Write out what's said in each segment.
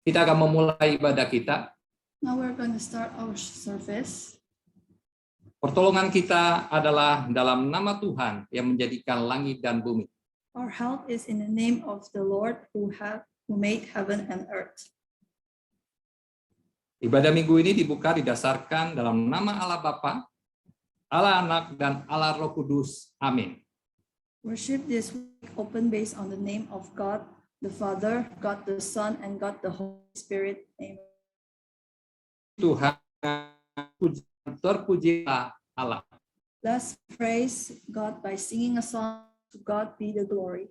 Kita akan memulai ibadah kita. Now we're going to start our service. Pertolongan kita adalah dalam nama Tuhan yang menjadikan langit dan bumi. Our help is in the name of the Lord who made heaven and earth. Ibadah minggu ini dibuka didasarkan dalam nama Allah Bapa, Allah Anak, dan Allah Roh Kudus. Amin. Worship this week open based on the name of God the Father, God the Son, and God the Holy Spirit. Amen. Tuhan, terpujilah Allah. Let's praise God by singing a song. To God be the glory.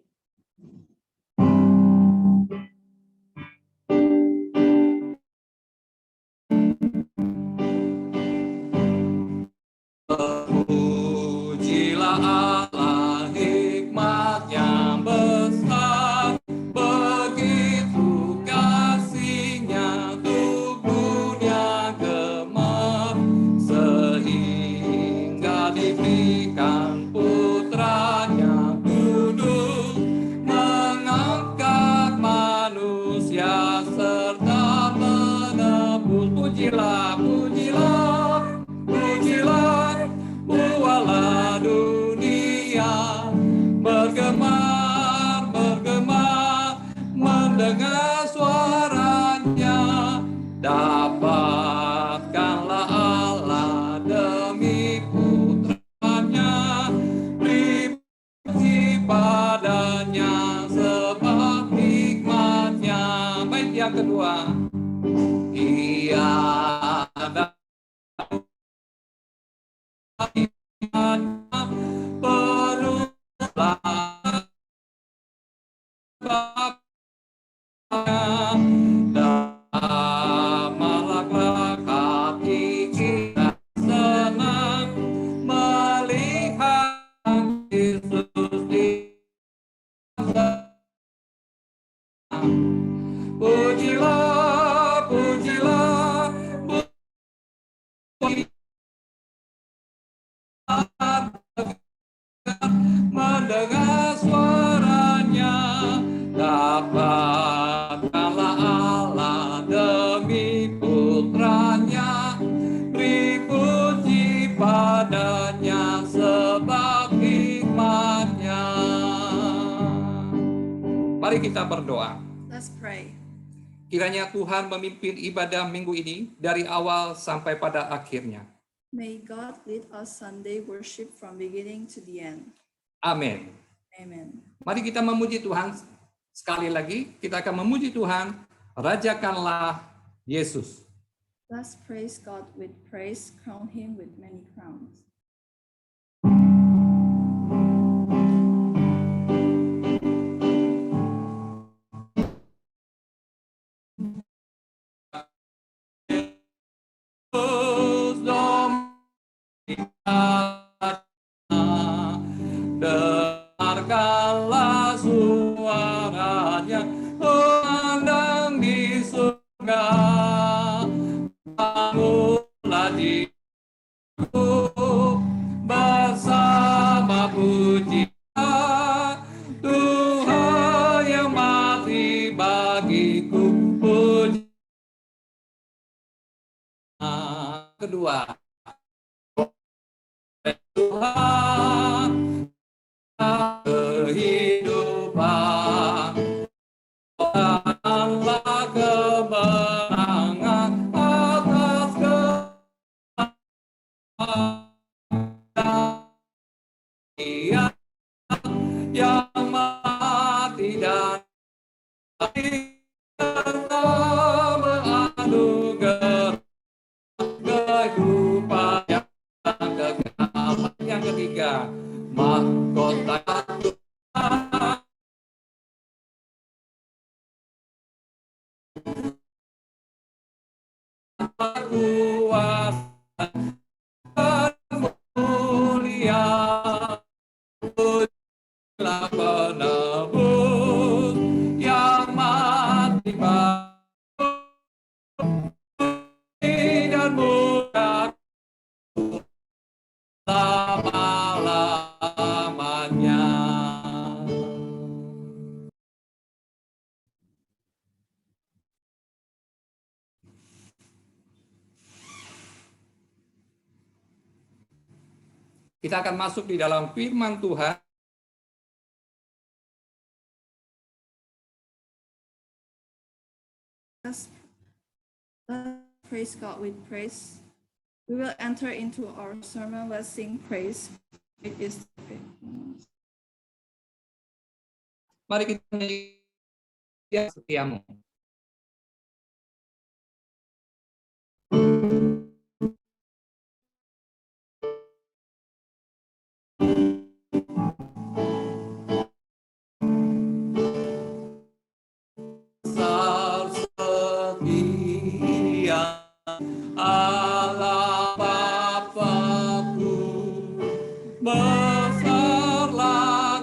Terpujilah Allah, hikmat-Nya besar, begitu kasih-Nya untuk dunia gemar, sehingga diberikan putranya duduk mengangkat manusia serta menebus. Pujilah, pujilah, pujilah, buahlah dunia bergemar, bergemar, mendengar suaranya. Dapatkanlah Allah demi putranya, beri puji padanya sebab hikmat-Nya. Bait yang kedua. Ia ada pujilah, pujilah, mendengar suaranya. Dapatkanlah Allah demi putranya, beri puji padanya sebab hikmat-Nya. Mari kita berdoa. Let's pray. Kiranya Tuhan memimpin ibadah minggu ini dari awal sampai pada akhirnya. May God lead us Sunday worship from beginning to the end. Amin. Amen. Mari kita memuji Tuhan. Sekali lagi, kita akan memuji Tuhan. Rajakanlah Yesus. Let's praise God with praise, crown Him with many crowns. Dengarkanlah suaranya, memandang di surga. Bangunlah jiwaku bersama pujian Tuhan yang mati bagiku. Puji. Kedua, Tuhan kehidupan, Allah kemenangan atas Dia yang mati dan menganugerah kehidupan yang kekal. Yang ketiga, mahkota Tuhan kuasa Kita akan masuk di dalam firman Tuhan. Let's praise God with praise. We will enter into our sermon. Let's sing praise. It is Mari kita nyanyi setiamu. Besar setia Allah Bapa-Ku, besarlah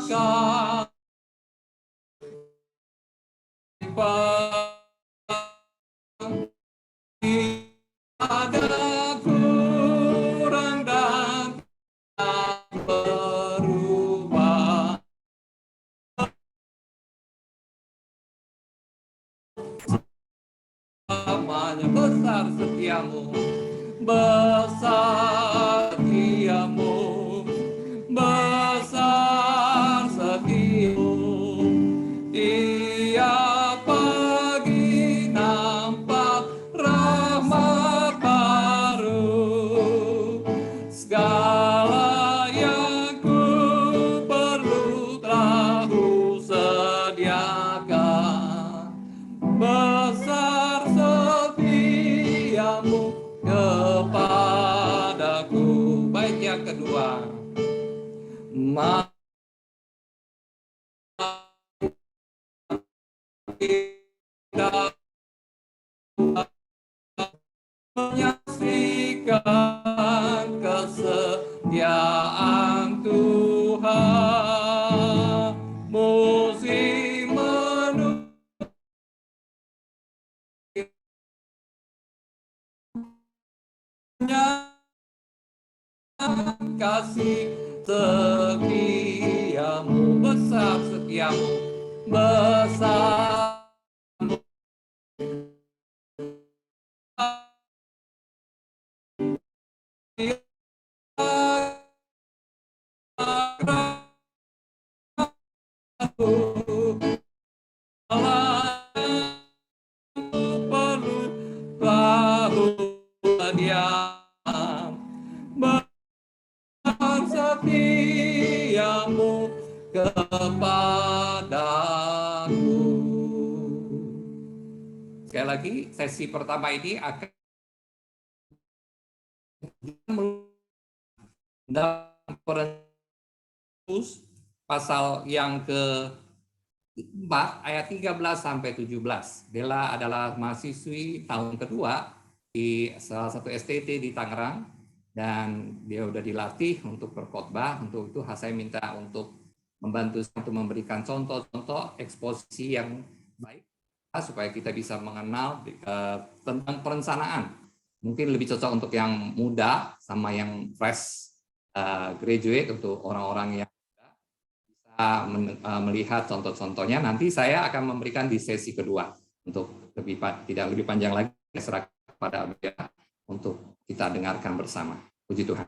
ada kurang dan tak berubah. Namanya besar setiamu, besar setiamu, besar setiamu. Tiap pagi nampak rahmat baru, segala yang ku perlu telah ku sediakan. Besar setiamu kepadaku. Baik, yang kedua, kita menyaksikan kesetiaan Tuhan. Musim kasih setiamu, besar setiamu, besar perlu tahu dia setiamu kepadaku. Sekali lagi, sesi pertama ini akan dalam Korintus pasal yang ke-4 ayat 13 sampai 17. Della adalah mahasiswi tahun kedua di salah satu STT di Tangerang, dan dia udah dilatih untuk berkhotbah. Untuk itu saya minta untuk membantu untuk memberikan contoh-contoh eksposisi yang baik supaya kita bisa mengenal tentang perencanaan. Mungkin lebih cocok untuk yang muda sama yang fresh graduate, untuk orang-orang yang bisa melihat contoh-contohnya. Nanti saya akan memberikan di sesi kedua untuk tidak lebih panjang lagi, serahkan kepada Abia untuk kita dengarkan bersama. Puji Tuhan.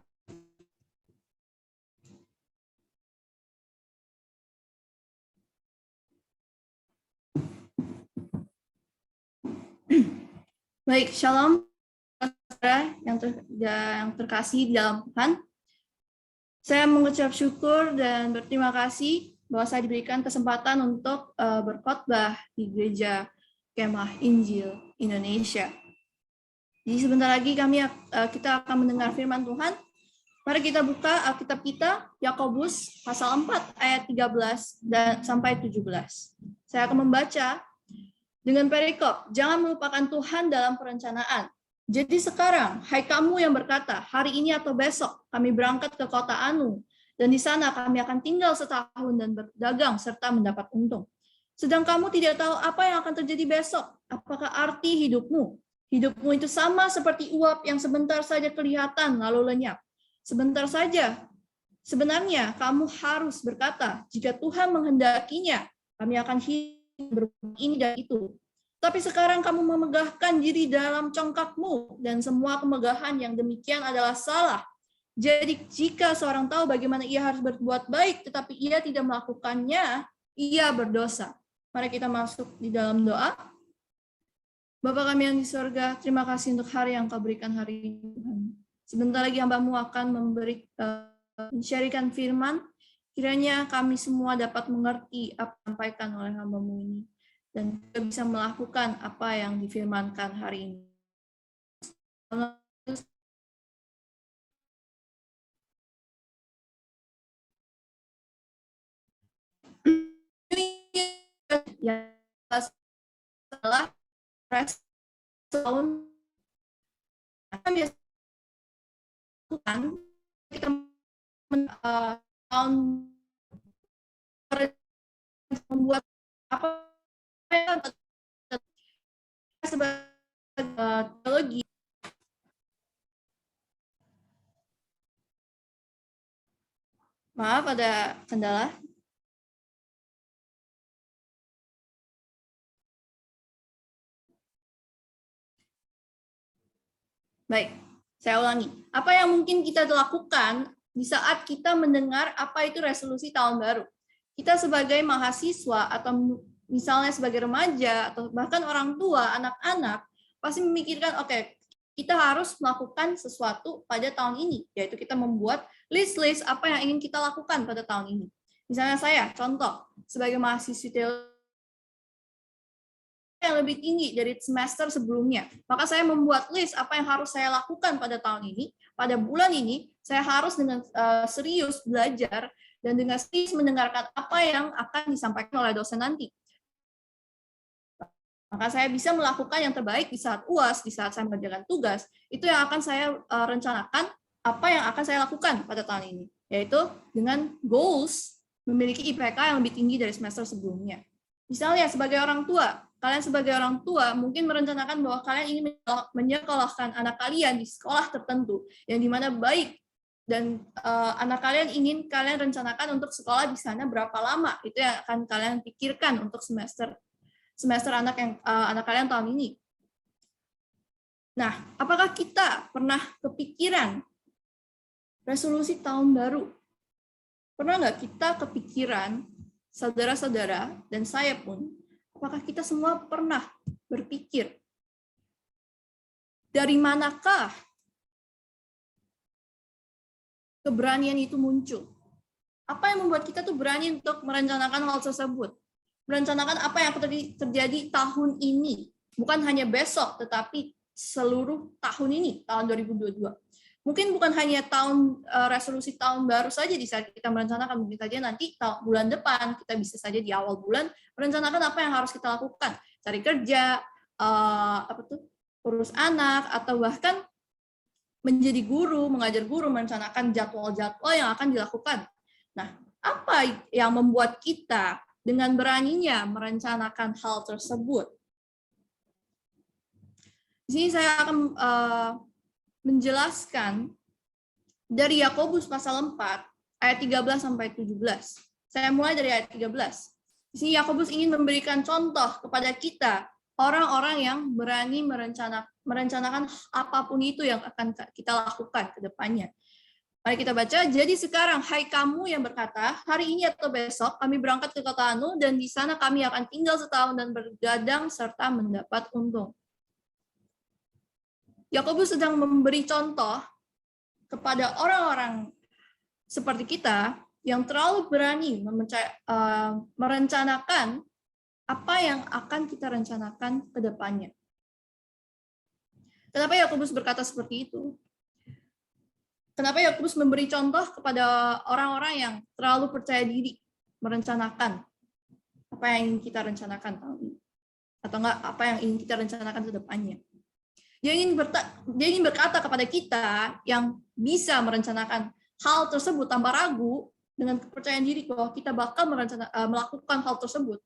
Baik, shalom saudara yang terkasih di dalam Tuhan. Saya mengucap syukur dan berterima kasih bahwa saya diberikan kesempatan untuk berkhotbah di Gereja Kemah Injil Indonesia. Jadi sebentar lagi kita akan mendengar firman Tuhan. Mari kita buka Alkitab kita, Yakobus pasal 4 ayat 13 dan sampai 17. Saya akan membaca dengan perikop, jangan melupakan Tuhan dalam perencanaan. Jadi sekarang, hai kamu yang berkata, hari ini atau besok kami berangkat ke kota Anu, dan di sana kami akan tinggal setahun dan berdagang serta mendapat untung. Sedang kamu tidak tahu apa yang akan terjadi besok. Apakah arti hidupmu? Hidupmu itu sama seperti uap yang sebentar saja kelihatan lalu lenyap. Sebentar saja. Sebenarnya kamu harus berkata, jika Tuhan menghendakinya, kami akan hidup berbuat ini dan itu. Tapi sekarang kamu memegahkan diri dalam congkakmu, dan semua kemegahan yang demikian adalah salah. Jadi jika seorang tahu bagaimana ia harus berbuat baik, tetapi ia tidak melakukannya, ia berdosa. Mari kita masuk di dalam doa. Bapa kami yang di surga, terima kasih untuk hari yang Kau berikan hari ini, Tuhan. Sebentar lagi hamba-Mu akan men-sharingkan firman. Kiranya kami semua dapat mengerti apa yang disampaikan oleh hamba-Mu ini. Dan kita bisa melakukan apa yang difirmankan hari ini. Yang adalah respon biasa kita tahun membuat apa yang sebagai teologi. Maaf, ada kendala. Baik, saya ulangi. Apa yang mungkin kita lakukan di saat kita mendengar apa itu resolusi tahun baru? Kita sebagai mahasiswa atau misalnya sebagai remaja atau bahkan orang tua, anak-anak pasti memikirkan, oke, kita harus melakukan sesuatu pada tahun ini, yaitu kita membuat list-list apa yang ingin kita lakukan pada tahun ini. Misalnya saya, contoh, sebagai mahasiswa teologi yang lebih tinggi dari semester sebelumnya. Maka saya membuat list apa yang harus saya lakukan pada tahun ini. Pada bulan ini, saya harus dengan serius belajar dan dengan serius mendengarkan apa yang akan disampaikan oleh dosen nanti. Maka saya bisa melakukan yang terbaik di saat UAS, di saat saya mengerjakan tugas. Itu yang akan saya rencanakan, apa yang akan saya lakukan pada tahun ini. Yaitu dengan goals memiliki IPK yang lebih tinggi dari semester sebelumnya. Misalnya sebagai orang tua, kalian sebagai orang tua mungkin merencanakan bahwa kalian ingin menyekolahkan anak kalian di sekolah tertentu yang dimana baik, dan anak kalian ingin kalian rencanakan untuk sekolah di sana berapa lama. Itu yang akan kalian pikirkan untuk semester anak kalian tahun ini. Nah, apakah kita pernah kepikiran resolusi tahun baru? Pernah nggak kita kepikiran, saudara-saudara dan saya pun, apakah kita semua pernah berpikir dari manakah keberanian itu muncul? Apa yang membuat kita tuh berani untuk merencanakan hal tersebut? Merencanakan apa yang terjadi tahun ini, bukan hanya besok, tetapi seluruh tahun ini, tahun 2022. Mungkin bukan hanya resolusi tahun baru saja di saat kita merencanakan, mungkin saja nanti bulan depan, kita bisa saja di awal bulan merencanakan apa yang harus kita lakukan, cari kerja, urus anak, atau bahkan menjadi guru, mengajar guru, merencanakan jadwal-jadwal yang akan dilakukan. Nah, apa yang membuat kita dengan beraninya merencanakan hal tersebut? Di sini saya akan menjelaskan dari Yakobus pasal 4 ayat 13 sampai 17. Saya mulai dari ayat 13. Di sini Yakobus ingin memberikan contoh kepada kita, orang-orang yang berani merencanakan apapun itu yang akan kita lakukan ke depannya. Mari kita baca. Jadi sekarang, hai kamu yang berkata, hari ini atau besok kami berangkat ke kota Anu, dan di sana kami akan tinggal setahun dan bergadang serta mendapat untung. Yakobus sedang memberi contoh kepada orang-orang seperti kita yang terlalu berani merencanakan apa yang akan kita rencanakan ke depannya. Kenapa Yakobus berkata seperti itu? Kenapa Yakobus memberi contoh kepada orang-orang yang terlalu percaya diri merencanakan apa yang ingin kita rencanakan tahun ini? Atau enggak apa yang ingin kita rencanakan ke depannya? Dia ingin berkata kepada kita yang bisa merencanakan hal tersebut tanpa ragu, dengan kepercayaan diri bahwa kita bakal melakukan hal tersebut.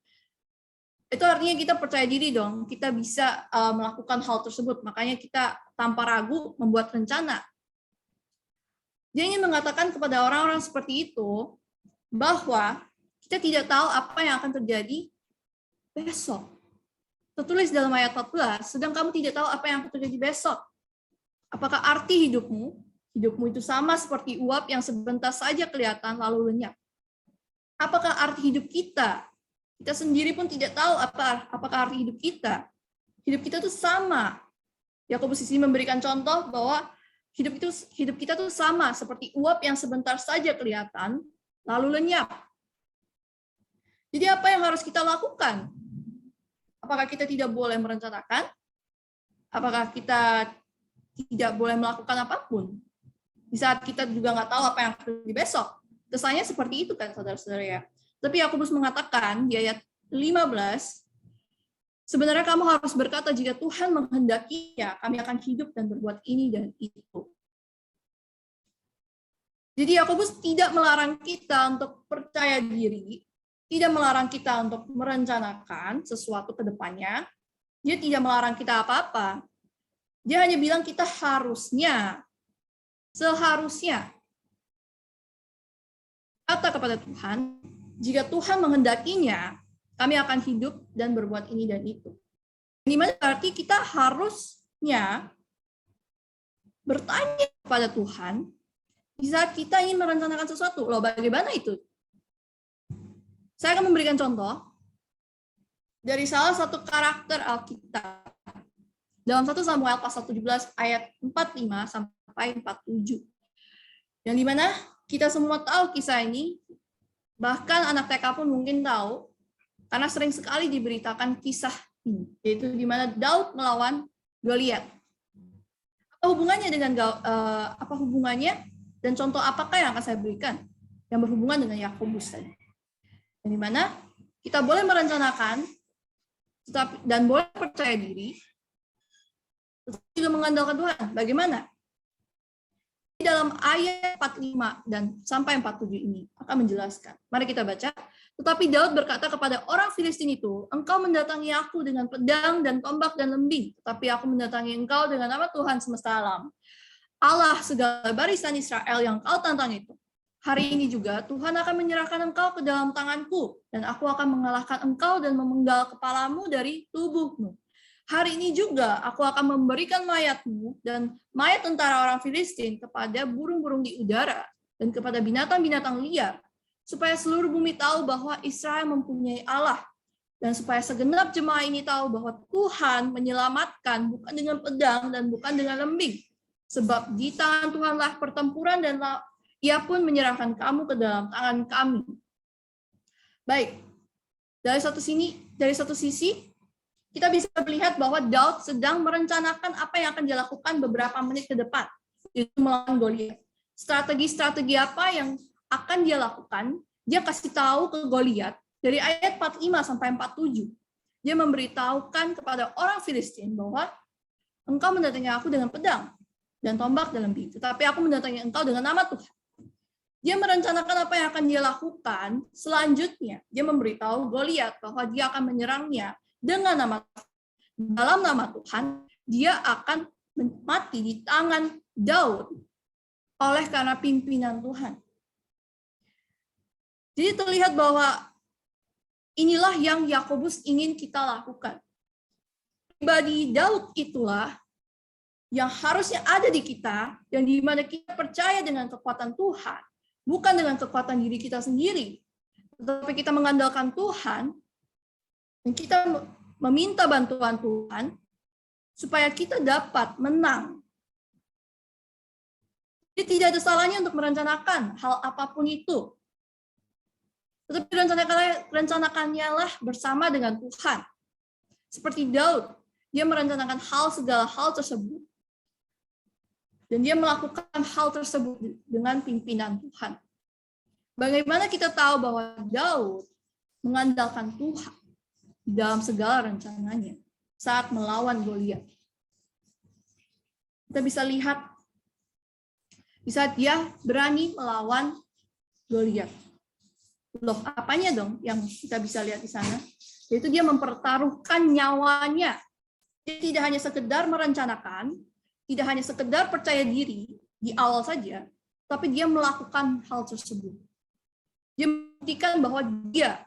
Itu artinya kita percaya diri dong, kita bisa melakukan hal tersebut. Makanya kita tanpa ragu membuat rencana. Dia ingin mengatakan kepada orang-orang seperti itu bahwa kita tidak tahu apa yang akan terjadi besok. Tertulis dalam ayat 14, sedang kamu tidak tahu apa yang akan terjadi besok. Apakah arti hidupmu Hidupmu itu sama seperti uap yang sebentar saja kelihatan lalu lenyap. Apakah arti hidup kita? Kita sendiri pun tidak tahu apakah arti hidup kita. Hidup kita itu sama. Yakobus di sini memberikan contoh bahwa hidup kita itu sama seperti uap yang sebentar saja kelihatan lalu lenyap. Jadi apa yang harus kita lakukan? Apakah kita tidak boleh merencanakan? Apakah kita tidak boleh melakukan apapun? Di saat kita juga nggak tahu apa yang akan terjadi besok. Kesannya seperti itu kan, saudara-saudara ya. Tapi Yakobus mengatakan di ayat 15, sebenarnya kamu harus berkata jika Tuhan menghendakinya, kami akan hidup dan berbuat ini dan itu. Jadi Yakobus tidak melarang kita untuk percaya diri, tidak melarang kita untuk merencanakan sesuatu ke depannya. Dia tidak melarang kita apa-apa. Dia hanya bilang kita harusnya, seharusnya kata kepada Tuhan, jika Tuhan menghendakinya, kami akan hidup dan berbuat ini dan itu. Ini berarti kita harusnya bertanya kepada Tuhan di saat kita ingin merencanakan sesuatu. Loh, bagaimana itu? Saya akan memberikan contoh dari salah satu karakter Alkitab. Dalam 1 Samuel pasal 17 ayat 45 sampai 47. Yang dimana kita semua tahu kisah ini, bahkan anak TK pun mungkin tahu, karena sering sekali diberitakan kisah ini, yaitu di mana Daud melawan Goliat. Apa hubungannya dengan apa hubungannya dan contoh apakah yang akan saya berikan yang berhubungan dengan Yakobus tadi? Yang dimana kita boleh merencanakan dan boleh percaya diri, tetapi juga mengandalkan Tuhan. Bagaimana? Di dalam ayat 45 dan sampai 47 ini akan menjelaskan. Mari kita baca. Tetapi Daud berkata kepada orang Filistin itu, engkau mendatangi aku dengan pedang dan tombak dan lembing, tetapi aku mendatangi engkau dengan nama Tuhan semesta alam, Allah segala barisan Israel yang kau tantang itu. Hari ini juga Tuhan akan menyerahkan engkau ke dalam tanganku, dan aku akan mengalahkan engkau dan memenggal kepalamu dari tubuhmu. Hari ini juga aku akan memberikan mayatmu dan mayat tentara orang Filistin kepada burung-burung di udara dan kepada binatang-binatang liar, supaya seluruh bumi tahu bahwa Israel mempunyai Allah, dan supaya segenap jemaah ini tahu bahwa Tuhan menyelamatkan bukan dengan pedang dan bukan dengan lembing, sebab di tangan Tuhanlah pertempuran dan Ia pun menyerahkan kamu ke dalam tangan kami. Baik, dari satu sisi kita bisa melihat bahwa Daud sedang merencanakan apa yang akan dilakukan beberapa menit ke depan, yaitu melawan Goliat. Strategi-strategi apa yang akan dia lakukan, dia kasih tahu ke Goliat dari ayat 45 sampai 47. Dia memberitahukan kepada orang Filistin bahwa engkau mendatangi aku dengan pedang dan tombak dan lembing, tetapi aku mendatangi engkau dengan nama Tuhan. Dia merencanakan apa yang akan dia lakukan selanjutnya. Dia memberitahu Goliat bahwa dia akan menyerangnya dengan dalam nama Tuhan, dia akan mati di tangan Daud oleh karena pimpinan Tuhan. Jadi terlihat bahwa inilah yang Yakobus ingin kita lakukan. Pribadi Daud itulah yang harusnya ada di kita, yang di mana kita percaya dengan kekuatan Tuhan, bukan dengan kekuatan diri kita sendiri, tetapi kita mengandalkan Tuhan, dan kita meminta bantuan Tuhan supaya kita dapat menang. Jadi tidak ada salahnya untuk merencanakan hal apapun itu. Tetapi rencanakannya lah bersama dengan Tuhan. Seperti Daud, dia merencanakan segala hal tersebut. Dan dia melakukan hal tersebut dengan pimpinan Tuhan. Bagaimana kita tahu bahwa Daud mengandalkan Tuhan dalam segala rencananya saat melawan Goliat? Kita bisa lihat di saat dia berani melawan Goliat. Loh, apanya dong yang kita bisa lihat di sana? Yaitu dia mempertaruhkan nyawanya. Dia tidak hanya sekedar merencanakan, tidak hanya sekedar percaya diri di awal saja, tapi dia melakukan hal tersebut. Dia membuktikan bahwa dia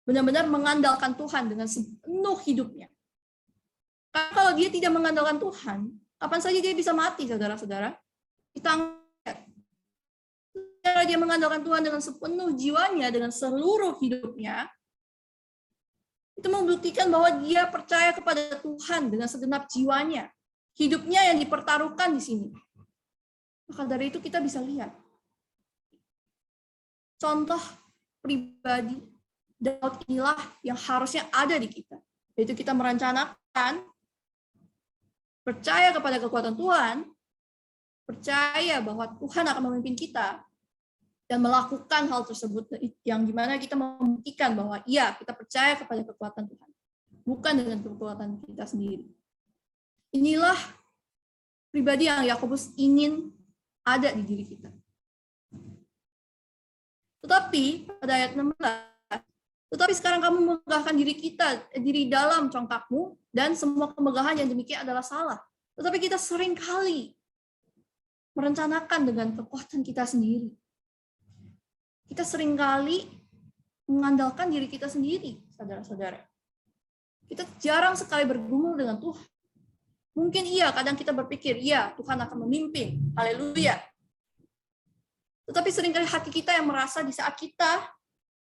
benar-benar mengandalkan Tuhan dengan sepenuh hidupnya. Karena kalau dia tidak mengandalkan Tuhan, kapan saja dia bisa mati, saudara-saudara. Di tangan setelah dia mengandalkan Tuhan dengan sepenuh jiwanya, dengan seluruh hidupnya, itu membuktikan bahwa dia percaya kepada Tuhan dengan segenap jiwanya. Hidupnya yang dipertaruhkan di sini. Maka dari itu kita bisa lihat contoh pribadi Daud inilah yang harusnya ada di kita. Yaitu kita merencanakan, percaya kepada kekuatan Tuhan, percaya bahwa Tuhan akan memimpin kita, dan melakukan hal tersebut yang dimana kita membuktikan bahwa iya, kita percaya kepada kekuatan Tuhan, bukan dengan kekuatan kita sendiri. Inilah pribadi yang Yakobus ingin ada di diri kita. Tetapi pada ayat 16, tetapi sekarang kamu memegahkan diri dalam congkakmu, dan semua kemegahan yang demikian adalah salah. Tetapi kita sering kali merencanakan dengan kekuatan kita sendiri. Kita sering kali mengandalkan diri kita sendiri, saudara-saudara. Kita jarang sekali bergumul dengan Tuhan. Mungkin iya, kadang kita berpikir, iya, Tuhan akan memimpin. Haleluya. Tetapi seringkali hati kita yang merasa di saat kita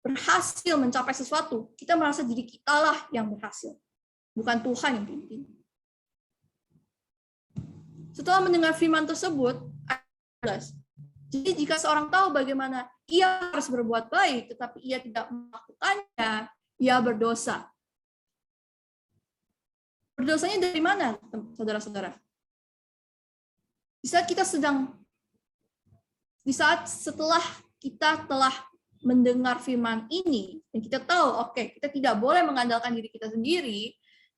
berhasil mencapai sesuatu, kita merasa diri kita lah yang berhasil. Bukan Tuhan yang pimpin. Setelah mendengar firman tersebut, jadi jika seorang tahu bagaimana ia harus berbuat baik, tetapi ia tidak melakukannya, ia berdosa. Berdosanya dari mana, saudara-saudara? Di saat setelah kita telah mendengar firman ini, dan kita tahu, oke, kita tidak boleh mengandalkan diri kita sendiri,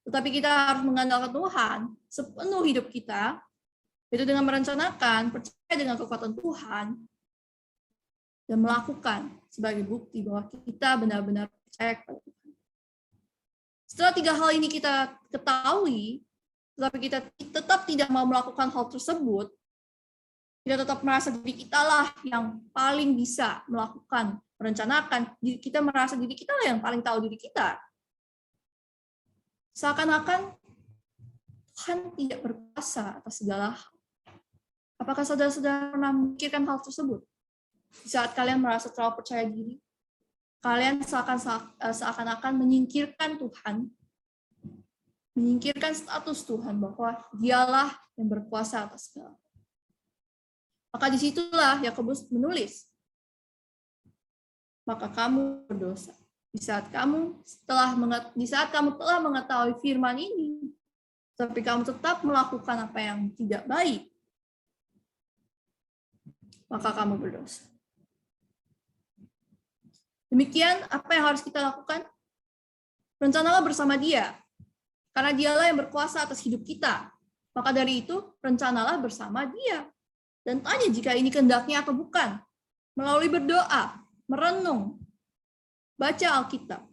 tetapi kita harus mengandalkan Tuhan sepenuh hidup kita, itu dengan merencanakan, percaya dengan kekuatan Tuhan, dan melakukan sebagai bukti bahwa kita benar-benar percaya kepada Tuhan. Setelah 3 hal ini kita ketahui, tetapi kita tetap tidak mau melakukan hal tersebut, kita tetap merasa diri kita lah yang paling bisa melakukan, merencanakan, kita merasa diri kita lah yang paling tahu diri kita. Seakan-akan Tuhan tidak berkuasa atas segala hal. Apakah saudara-saudara pernah memikirkan hal tersebut? Di saat kalian merasa terlalu percaya diri, kalian seakan-akan menyingkirkan Tuhan, menyingkirkan status Tuhan bahwa dialah yang berkuasa atas segala. Maka disitulah Yakobus menulis, maka kamu berdosa. Di saat kamu telah mengetahui firman ini, tapi kamu tetap melakukan apa yang tidak baik, maka kamu berdosa. Demikian apa yang harus kita lakukan? Rencanalah bersama Dia, karena Dialah yang berkuasa atas hidup kita. Maka dari itu, rencanalah bersama Dia. Dan tanya jika ini kehendaknya atau bukan. Melalui berdoa, merenung, baca Alkitab.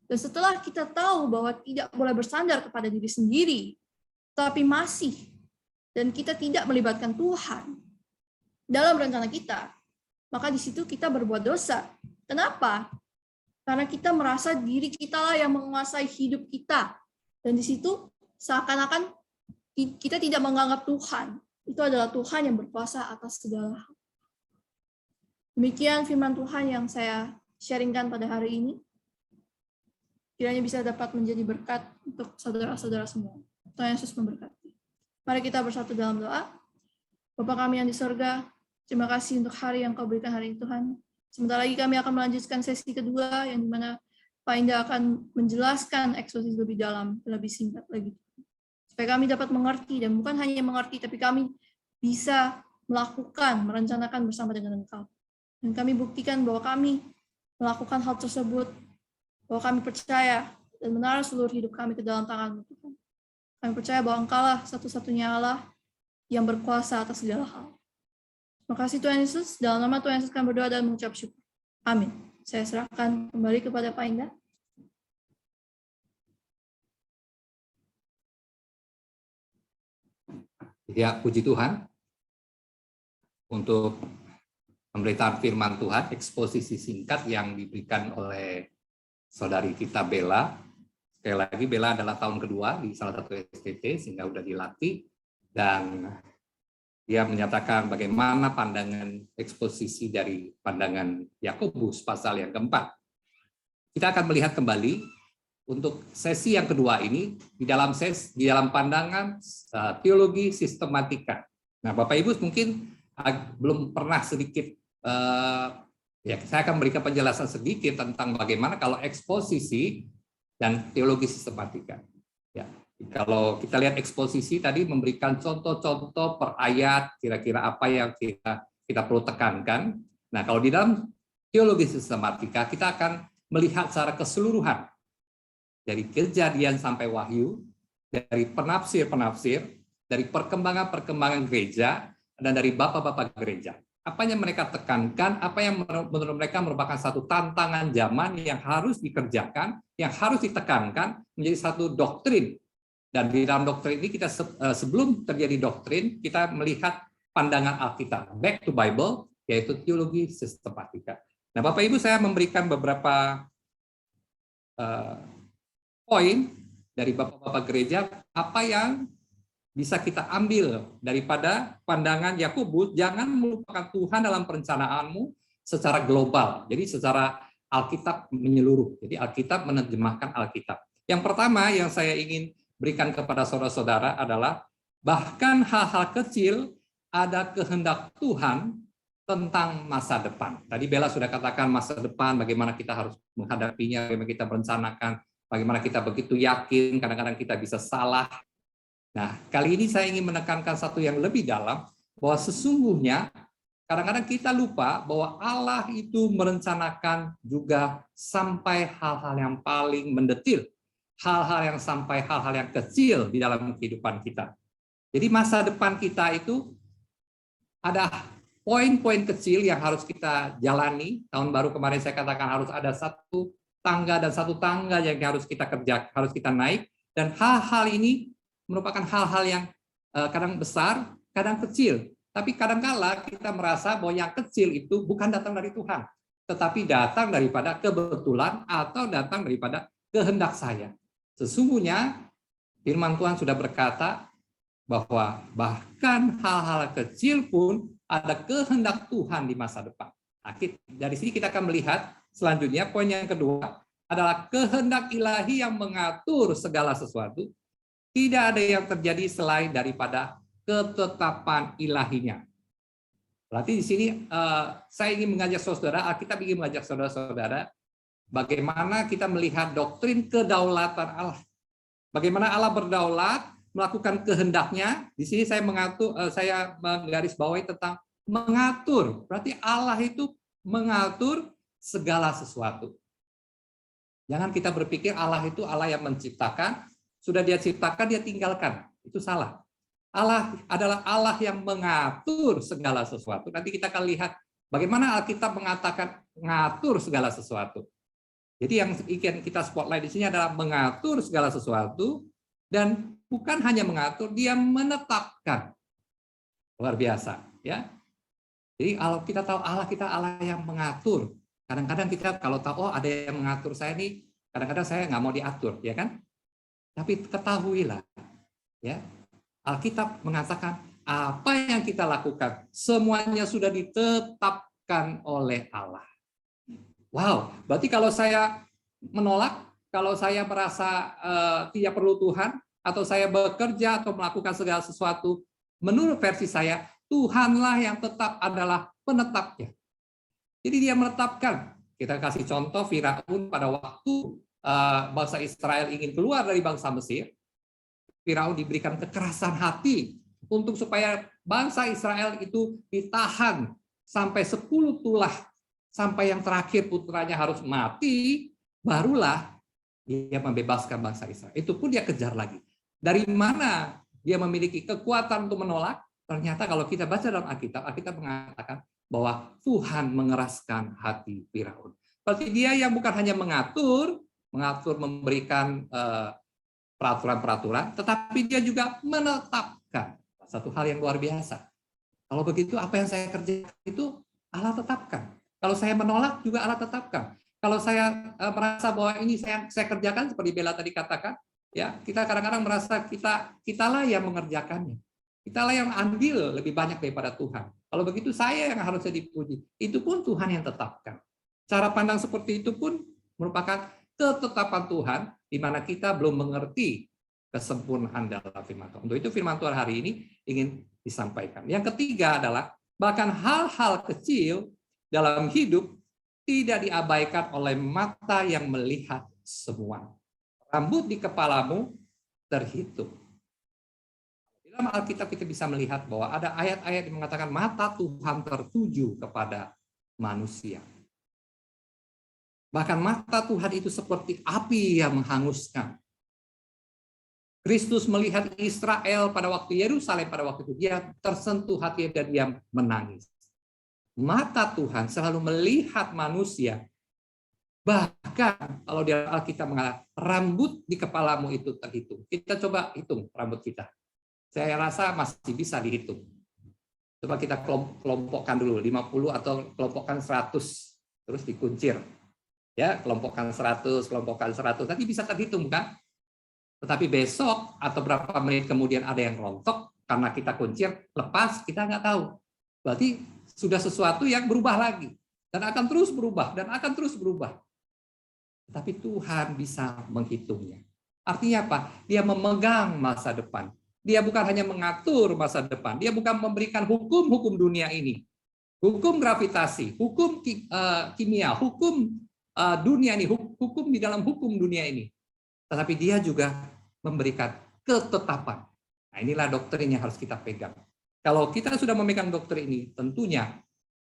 Dan setelah kita tahu bahwa tidak boleh bersandar kepada diri sendiri, tapi masih, dan kita tidak melibatkan Tuhan dalam rencana kita, maka di situ kita berbuat dosa. Kenapa? Karena kita merasa diri kita lah yang menguasai hidup kita. Dan di situ seakan-akan kita tidak menganggap Tuhan. Itu adalah Tuhan yang berkuasa atas segala hal. Demikian firman Tuhan yang saya sharingkan pada hari ini. Kiranya bisa dapat menjadi berkat untuk saudara-saudara semua. Tuhan Yesus memberkati. Mari kita bersatu dalam doa. Bapa kami yang di sorga, terima kasih untuk hari yang Kau berikan hari ini Tuhan. Sebentar lagi kami akan melanjutkan sesi kedua yang dimana Pak Indah akan menjelaskan eksposisi lebih dalam, lebih singkat lagi. Supaya kami dapat mengerti, dan bukan hanya mengerti, tapi kami bisa melakukan, merencanakan bersama dengan Engkau. Dan kami buktikan bahwa kami melakukan hal tersebut, bahwa kami percaya dan menaruh seluruh hidup kami ke dalam tangan-Mu Tuhan. Kami percaya bahwa Engkau lah satu-satunya Allah yang berkuasa atas segala hal. Terima kasih Tuhan Yesus. Dalam nama Tuhan Yesus kami berdoa dan mengucap syukur. Amin. Saya serahkan kembali kepada Pak Indah. Ya, puji Tuhan untuk pemberitaan firman Tuhan, eksposisi singkat yang diberikan oleh saudari kita Bella. Sekali lagi, Bella adalah tahun kedua di salah satu STT, sehingga sudah dilatih. Dan Dia menyatakan bagaimana pandangan eksposisi dari pandangan Yakobus pasal yang keempat. Kita akan melihat kembali untuk sesi yang kedua ini di dalam pandangan teologi sistematika. Nah, Bapak Ibu mungkin belum pernah sedikit ya, saya akan memberikan penjelasan sedikit tentang bagaimana kalau eksposisi dan teologi sistematika. Ya, kalau kita lihat eksposisi tadi memberikan contoh-contoh per ayat, kira-kira apa yang kita perlu tekankan. Nah, kalau di dalam teologi sistematika kita akan melihat secara keseluruhan dari Kejadian sampai Wahyu, dari penafsir-penafsir, dari perkembangan-perkembangan gereja, dan dari bapak-bapak gereja. Apa yang mereka tekankan, apa yang menurut mereka merupakan satu tantangan zaman yang harus dikerjakan, yang harus ditekankan menjadi satu doktrin. Dan di dalam doktrin ini kita sebelum terjadi doktrin, kita melihat pandangan Alkitab, back to Bible, yaitu teologi sistematika. Nah, Bapak Ibu, saya memberikan beberapa poin dari bapak-bapak gereja, apa yang bisa kita ambil daripada pandangan Yakobus. Jangan melupakan Tuhan dalam perencanaanmu secara global, jadi secara Alkitab menyeluruh. Jadi Alkitab menerjemahkan Alkitab. Yang pertama yang saya ingin berikan kepada saudara-saudara adalah bahkan hal-hal kecil ada kehendak Tuhan tentang masa depan. Tadi Bella sudah katakan masa depan, bagaimana kita harus menghadapinya, bagaimana kita merencanakan, bagaimana kita begitu yakin, kadang-kadang kita bisa salah. Nah, kali ini saya ingin menekankan satu yang lebih dalam, bahwa sesungguhnya kadang-kadang kita lupa bahwa Allah itu merencanakan juga sampai hal-hal yang paling mendetil, hal-hal yang sampai hal-hal yang kecil di dalam kehidupan kita. Jadi masa depan kita itu ada poin-poin kecil yang harus kita jalani. Tahun baru kemarin saya katakan harus ada satu tangga dan satu tangga yang harus kita kerja, harus kita naik. Dan hal-hal ini merupakan hal-hal yang kadang besar, kadang kecil. Tapi kadang-kala kita merasa bahwa yang kecil itu bukan datang dari Tuhan, tetapi datang daripada kebetulan atau datang daripada kehendak saya. Sesungguhnya firman Tuhan sudah berkata bahwa bahkan hal-hal kecil pun ada kehendak Tuhan di masa depan. Nah, dari sini kita akan melihat selanjutnya poin yang kedua adalah kehendak ilahi yang mengatur segala sesuatu. Tidak ada yang terjadi selain daripada ketetapan ilahinya. Berarti di sini saya ingin mengajak saudara, Alkitab ingin mengajak saudara-saudara bagaimana kita melihat doktrin kedaulatan Allah. Bagaimana Allah berdaulat, melakukan kehendaknya. Di sini saya menggarisbawahi tentang mengatur. Berarti Allah itu mengatur segala sesuatu. Jangan kita berpikir Allah itu Allah yang menciptakan, sudah dia ciptakan, dia tinggalkan. Itu salah. Allah adalah Allah yang mengatur segala sesuatu. Nanti kita akan lihat bagaimana Alkitab mengatakan mengatur segala sesuatu. Jadi yang ingin kita spotlight di sini adalah mengatur segala sesuatu, dan bukan hanya mengatur, dia menetapkan. Luar biasa, ya. Jadi kalau kita tahu Allah, kita Allah yang mengatur. Kadang-kadang kita kalau tahu, oh ada yang mengatur saya nih, kadang-kadang saya nggak mau diatur, ya kan? Tapi ketahuilah, ya, Alkitab mengatakan apa yang kita lakukan semuanya sudah ditetapkan oleh Allah. Wow, berarti kalau saya menolak, kalau saya merasa tidak perlu Tuhan, atau saya bekerja atau melakukan segala sesuatu, menurut versi saya, Tuhanlah yang tetap adalah penetapnya. Jadi dia menetapkan. Kita kasih contoh Firaun pada waktu bangsa Israel ingin keluar dari bangsa Mesir, Firaun diberikan kekerasan hati untuk supaya bangsa Israel itu ditahan sampai 10 tulah, sampai yang terakhir putranya harus mati, barulah dia membebaskan bangsa Israel. Itu pun dia kejar lagi. Dari mana dia memiliki kekuatan untuk menolak? Ternyata kalau kita baca dalam Alkitab, Alkitab mengatakan bahwa Tuhan mengeraskan hati Firaun. Berarti dia yang bukan hanya mengatur, memberikan peraturan-peraturan, tetapi dia juga menetapkan. Satu hal yang luar biasa. Kalau begitu, apa yang saya kerjakan itu Allah tetapkan. Kalau saya menolak, juga Allah tetapkan. Kalau saya merasa bahwa ini saya kerjakan, seperti Bella tadi katakan, ya kita kadang-kadang merasa kitalah yang mengerjakannya. Kitalah yang andil lebih banyak daripada Tuhan. Kalau begitu saya yang harusnya dipuji. Itu pun Tuhan yang tetapkan. Cara pandang seperti itu pun merupakan ketetapan Tuhan, di mana kita belum mengerti kesempurnaan dalam firman Tuhan. Untuk itu firman Tuhan hari ini ingin disampaikan. Yang ketiga adalah bahkan hal-hal kecil dalam hidup tidak diabaikan oleh mata yang melihat semua. Rambut di kepalamu terhitung. Dalam Alkitab kita bisa melihat bahwa ada ayat-ayat yang mengatakan mata Tuhan tertuju kepada manusia. Bahkan mata Tuhan itu seperti api yang menghanguskan. Kristus melihat Israel pada waktu Yerusalem pada waktu itu, dia tersentuh hati dan dia menangis. Mata Tuhan selalu melihat manusia. Bahkan kalau di Alkitab mengatakan rambut di kepalamu itu terhitung. Kita coba hitung rambut kita. Saya rasa masih bisa dihitung. Coba kita kelompokkan dulu 50 atau kelompokkan 100 terus dikuncir. Ya, kelompokkan 100, kelompokkan 100 nanti bisa terhitung kan? Tetapi besok atau berapa menit kemudian ada yang rontok karena kita kuncir, lepas kita nggak tahu. Berarti sudah sesuatu yang berubah lagi dan akan terus berubah dan akan terus berubah. Tapi Tuhan bisa menghitungnya. Artinya apa? Dia memegang masa depan. Dia bukan hanya mengatur masa depan, dia bukan memberikan hukum-hukum dunia ini. Hukum gravitasi, hukum kimia, hukum dunia ini, hukum di dalam hukum dunia ini. Tetapi dia juga memberikan ketetapan. Nah, inilah doktrin yang harus kita pegang. Kalau kita sudah memegang doktrin ini, tentunya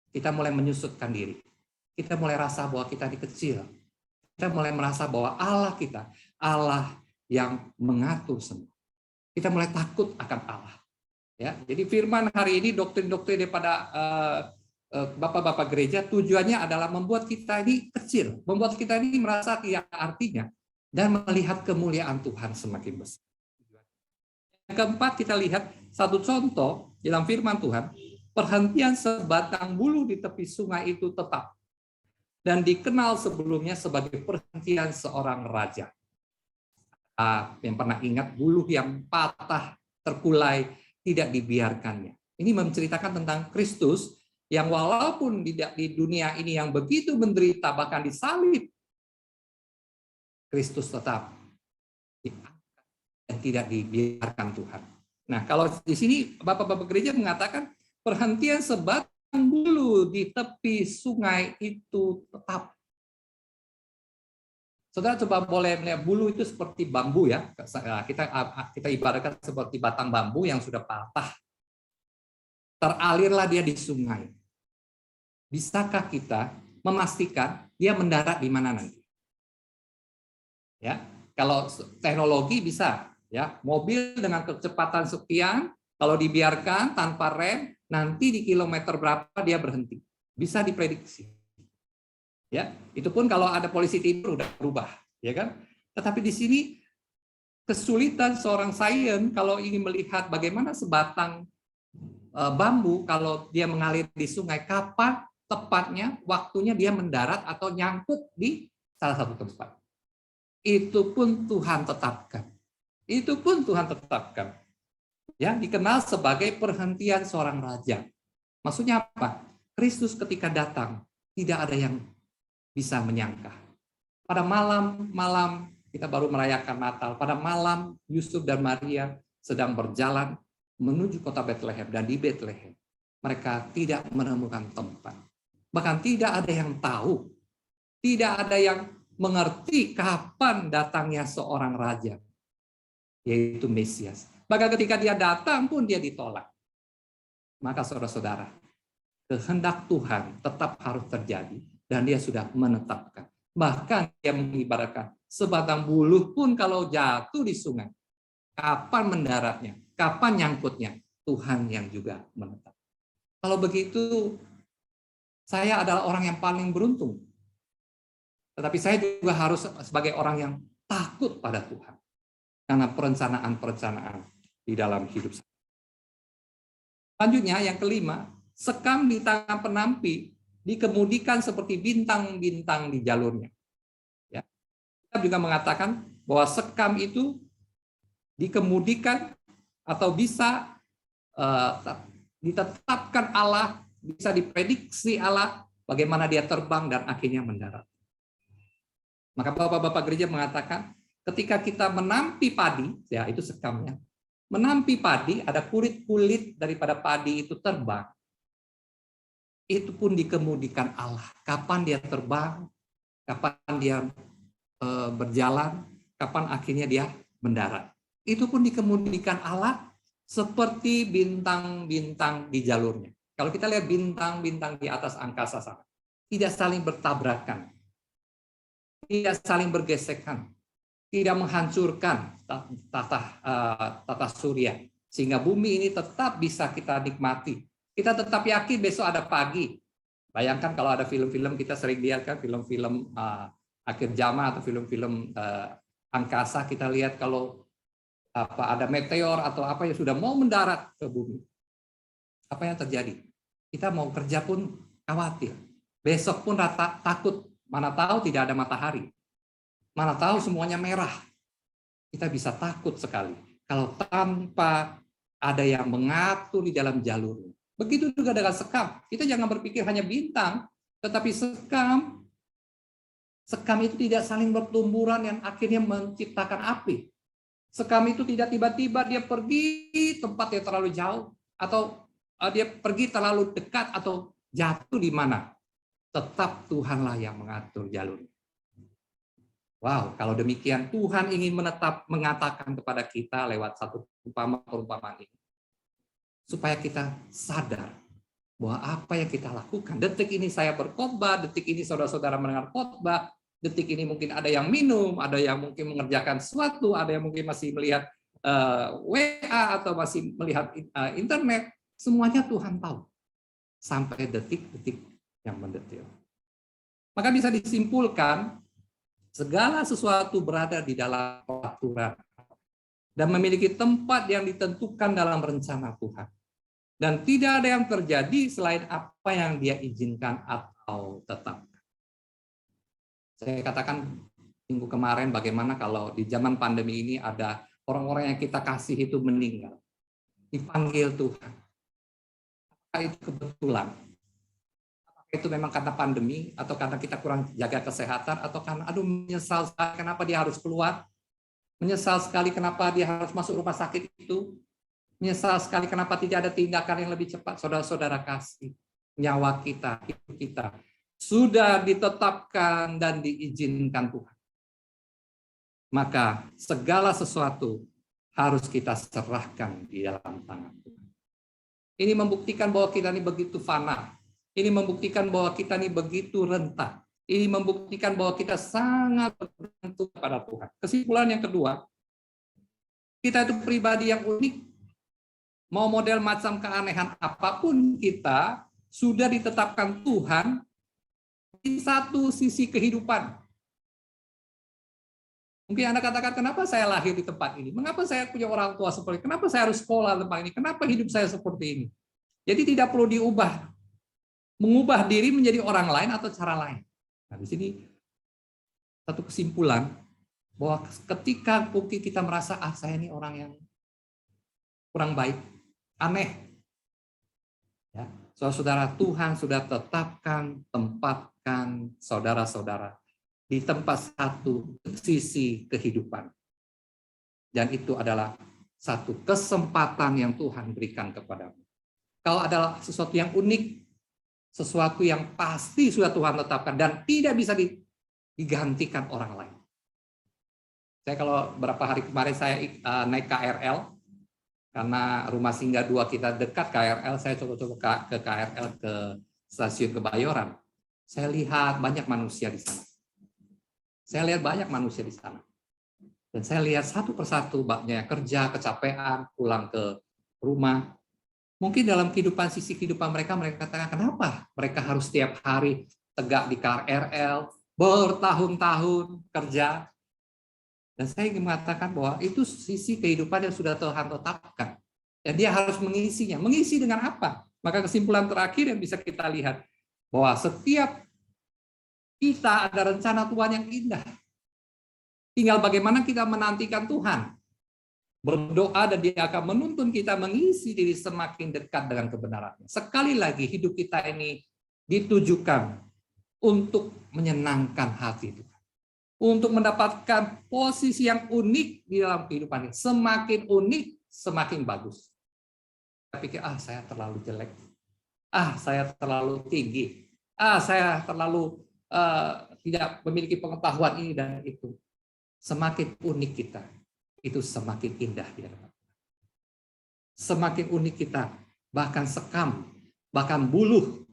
kita mulai menyusutkan diri. Kita mulai rasa bahwa kita dikecil. Kita mulai merasa bahwa Allah kita, Allah yang mengatur semua. Kita mulai takut akan Allah. Ya, jadi firman hari ini doktrin-doktrin daripada bapak-bapak gereja tujuannya adalah membuat kita ini kecil, membuat kita ini merasa tidak artinya dan melihat kemuliaan Tuhan semakin besar. Yang keempat kita lihat satu contoh dalam firman Tuhan, perhentian sebatang bulu di tepi sungai itu tetap dan dikenal sebelumnya sebagai perhentian seorang raja. Yang pernah ingat bulu yang patah, terkulai, tidak dibiarkannya. Ini menceritakan tentang Kristus yang walaupun di dunia ini yang begitu menderita, bahkan disalib, Kristus tetap diangkat dan tidak dibiarkan Tuhan. Nah, kalau di sini Bapak-Bapak gereja mengatakan perhentian sebatang bulu di tepi sungai itu tetap. Saudara coba boleh melihat bulu itu seperti bambu ya. Kita ibaratkan seperti batang bambu yang sudah patah. Teralirlah dia di sungai. Bisakah kita memastikan dia mendarat di mana nanti? Ya, kalau teknologi bisa, ya, mobil dengan kecepatan sekian, kalau dibiarkan tanpa rem, nanti di kilometer berapa dia berhenti. Bisa diprediksi. Ya, itu pun kalau ada polisi tidur udah berubah, ya kan? Tetapi di sini kesulitan seorang sains kalau ingin melihat bagaimana sebatang bambu kalau dia mengalir di sungai, kapan tepatnya waktunya dia mendarat atau nyangkut di salah satu tempat. Itu pun Tuhan tetapkan. Itu pun Tuhan tetapkan. Ya, dikenal sebagai perhentian seorang raja. Maksudnya apa? Kristus ketika datang tidak ada yang bisa menyangka. Pada malam kita baru merayakan Natal. Pada malam Yusuf dan Maria sedang berjalan menuju kota Bethlehem, dan di Bethlehem mereka tidak menemukan tempat. Bahkan tidak ada yang tahu, tidak ada yang mengerti kapan datangnya seorang raja, yaitu Mesias. Bahkan ketika dia datang pun dia ditolak. Maka saudara-saudara, kehendak Tuhan tetap harus terjadi. Dan dia sudah menetapkan. Bahkan dia mengibaratkan sebatang bulu pun kalau jatuh di sungai, kapan mendaratnya, kapan nyangkutnya, Tuhan yang juga menetapkan. Kalau begitu, saya adalah orang yang paling beruntung. Tetapi saya juga harus sebagai orang yang takut pada Tuhan. Karena perencanaan-perencanaan di dalam hidup saya. Selanjutnya, yang kelima, sekam di tangan penampi dikemudikan seperti bintang-bintang di jalurnya. Ya. Kita juga mengatakan bahwa sekam itu dikemudikan atau bisa ditetapkan Allah, bisa diprediksi Allah, bagaimana dia terbang dan akhirnya mendarat. Maka Bapak-Bapak gereja mengatakan, ketika kita menampi padi, ya itu sekamnya, menampi padi, ada kulit-kulit daripada padi itu terbang, itu pun dikemudikan Allah. Kapan dia terbang, kapan dia berjalan, kapan akhirnya dia mendarat. Itu pun dikemudikan Allah seperti bintang-bintang di jalurnya. Kalau kita lihat bintang-bintang di atas angkasa sana, tidak saling bertabrakan, tidak saling bergesekan, tidak menghancurkan tata surya, sehingga bumi ini tetap bisa kita nikmati. Kita tetap yakin besok ada pagi. Bayangkan kalau ada film-film, kita sering lihat kan film-film akhir zaman atau film-film angkasa, kita lihat kalau ada meteor atau apa yang sudah mau mendarat ke bumi. Apa yang terjadi? Kita mau kerja pun khawatir. Besok pun takut. Mana tahu tidak ada matahari. Mana tahu semuanya merah. Kita bisa takut sekali. Kalau tanpa ada yang mengatur di dalam jalurnya. Begitu juga dengan sekam. Kita jangan berpikir hanya bintang. Tetapi sekam itu tidak saling bertumburan yang akhirnya menciptakan api. Sekam itu tidak tiba-tiba dia pergi tempat yang terlalu jauh. Atau dia pergi terlalu dekat atau jatuh di mana. Tetap Tuhanlah yang mengatur jalurnya. Wow, kalau demikian Tuhan ingin mengatakan kepada kita lewat satu perumpamaan ini. Supaya kita sadar bahwa apa yang kita lakukan. Detik ini saya berkhotbah, detik ini saudara-saudara mendengar khotbah, detik ini mungkin ada yang minum, ada yang mungkin mengerjakan sesuatu, ada yang mungkin masih melihat WA atau masih melihat internet. Semuanya Tuhan tahu. Sampai detik-detik yang mendetil. Maka bisa disimpulkan segala sesuatu berada di dalam peraturan dan memiliki tempat yang ditentukan dalam rencana Tuhan. Dan tidak ada yang terjadi selain apa yang Dia izinkan atau tetapkan. Saya katakan minggu kemarin bagaimana kalau di zaman pandemi ini ada orang-orang yang kita kasih itu meninggal. Dipanggil Tuhan. Apakah itu kebetulan? Itu memang karena pandemi atau karena kita kurang jaga kesehatan atau karena menyesal sekali kenapa dia harus keluar, menyesal sekali kenapa dia harus masuk rumah sakit itu, menyesal sekali kenapa tidak ada tindakan yang lebih cepat. Saudara-saudara kasih, nyawa kita, hidup kita sudah ditetapkan dan diizinkan Tuhan. Maka segala sesuatu harus kita serahkan di dalam tangan Tuhan. Ini membuktikan bahwa kita ini begitu fana. Ini membuktikan bahwa kita ini begitu rentan. Ini membuktikan bahwa kita sangat bergantung kepada Tuhan. Kesimpulan yang kedua, kita itu pribadi yang unik. Mau model macam keanehan apapun kita, sudah ditetapkan Tuhan di satu sisi kehidupan. Mungkin Anda katakan, kenapa saya lahir di tempat ini? Mengapa saya punya orang tua seperti ini? Kenapa saya harus sekolah di tempat ini? Kenapa hidup saya seperti ini? Jadi tidak perlu diubah. Mengubah diri menjadi orang lain atau cara lain. Nah, di sini satu kesimpulan bahwa ketika mungkin kita merasa saya ini orang yang kurang baik, aneh. Ya, saudara-saudara, Tuhan sudah tempatkan saudara-saudara di tempat satu sisi kehidupan. Dan itu adalah satu kesempatan yang Tuhan berikan kepadamu. Kau adalah sesuatu yang unik, sesuatu yang pasti sudah Tuhan tetapkan dan tidak bisa digantikan orang lain. Saya kalau beberapa hari kemarin saya naik KRL, karena rumah singgah 2 kita dekat KRL, saya coba ke KRL ke stasiun Kebayoran. Saya lihat banyak manusia di sana. Dan saya lihat satu persatu baknya kerja, kecapean, pulang ke rumah. Mungkin dalam sisi kehidupan mereka katakan, kenapa mereka harus setiap hari tegak di KRL, bertahun-tahun kerja. Dan saya ingin mengatakan bahwa itu sisi kehidupan yang sudah Tuhan tetapkan. Dan dia harus mengisinya. Mengisi dengan apa? Maka kesimpulan terakhir yang bisa kita lihat, bahwa setiap kita ada rencana Tuhan yang indah. Tinggal bagaimana kita menantikan Tuhan. berdoa dan dia akan menuntun kita mengisi diri semakin dekat dengan kebenarannya. Sekali lagi hidup kita ini ditujukan untuk menyenangkan hati Tuhan. Untuk mendapatkan posisi yang unik di dalam kehidupan ini. Semakin unik, semakin bagus. Saya pikir, saya terlalu jelek. Saya terlalu tinggi. Saya terlalu tidak memiliki pengetahuan ini dan itu. Semakin unik kita, itu semakin indah di hadapan Tuhan. Semakin unik kita, bahkan sekam, bahkan buluh,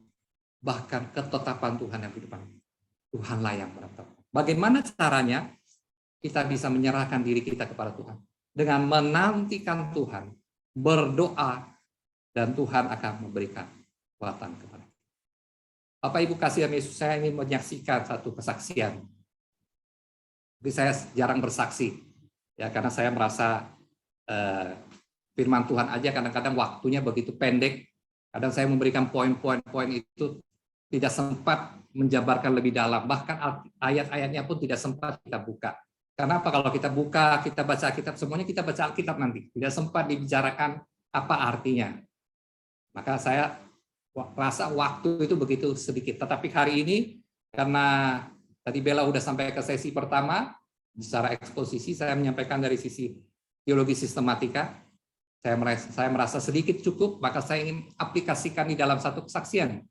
bahkan ketetapan Tuhan yang di depan. Tuhanlah yang menetap. Bagaimana caranya kita bisa menyerahkan diri kita kepada Tuhan? Dengan menantikan Tuhan, berdoa, dan Tuhan akan memberikan kekuatan kepada kita. Bapak Ibu kasihan Yesus, saya ingin menyaksikan satu kesaksian. Tapi saya jarang bersaksi, ya karena saya merasa firman Tuhan aja kadang-kadang waktunya begitu pendek. Kadang saya memberikan poin-poin itu tidak sempat menjabarkan lebih dalam, bahkan ayat-ayatnya pun tidak sempat kita buka. Karena apa? Kalau kita buka, kita baca Alkitab, semuanya kita baca Alkitab nanti, tidak sempat dibicarakan apa artinya. Maka saya rasa waktu itu begitu sedikit. Tetapi hari ini, karena tadi Bella udah sampai ke sesi pertama, secara eksposisi saya menyampaikan dari sisi teologi sistematika, saya merasa sedikit cukup, maka saya ingin aplikasikan di dalam satu kesaksian.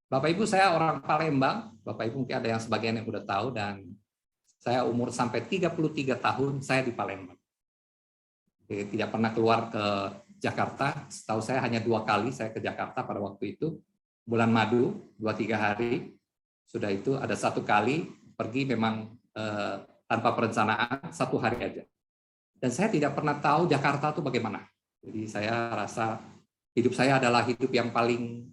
Bapak Ibu, saya orang Palembang. Bapak Ibu mungkin ada yang sebagian yang udah tahu, dan saya umur sampai 33 tahun saya di Palembang. Tidak pernah keluar ke Jakarta. Setahu saya hanya 2 kali saya ke Jakarta pada waktu itu. Bulan madu, 2-3 hari. Sudah itu ada 1 kali pergi memang tanpa perencanaan, 1 hari aja. Dan saya tidak pernah tahu Jakarta itu bagaimana. Jadi saya rasa hidup saya adalah hidup yang paling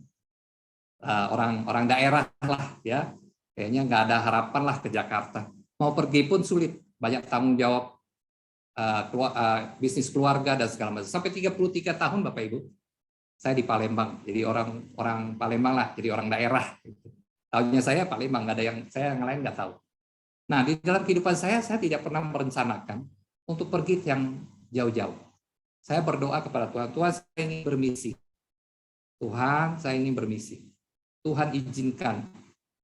orang daerah lah ya, kayaknya nggak ada harapan lah ke Jakarta. Mau pergi pun sulit, banyak tanggung jawab bisnis keluarga dan segala macam. Sampai 33 tahun Bapak Ibu, saya di Palembang, jadi orang Palembang lah, jadi orang daerah. Tahunya saya Palembang, nggak ada yang lain nggak tahu. Nah di dalam kehidupan saya tidak pernah merencanakan untuk pergi yang jauh-jauh. Saya berdoa kepada Tuhan, Tuhan saya ingin bermisi. Tuhan saya ingin bermisi. Tuhan izinkan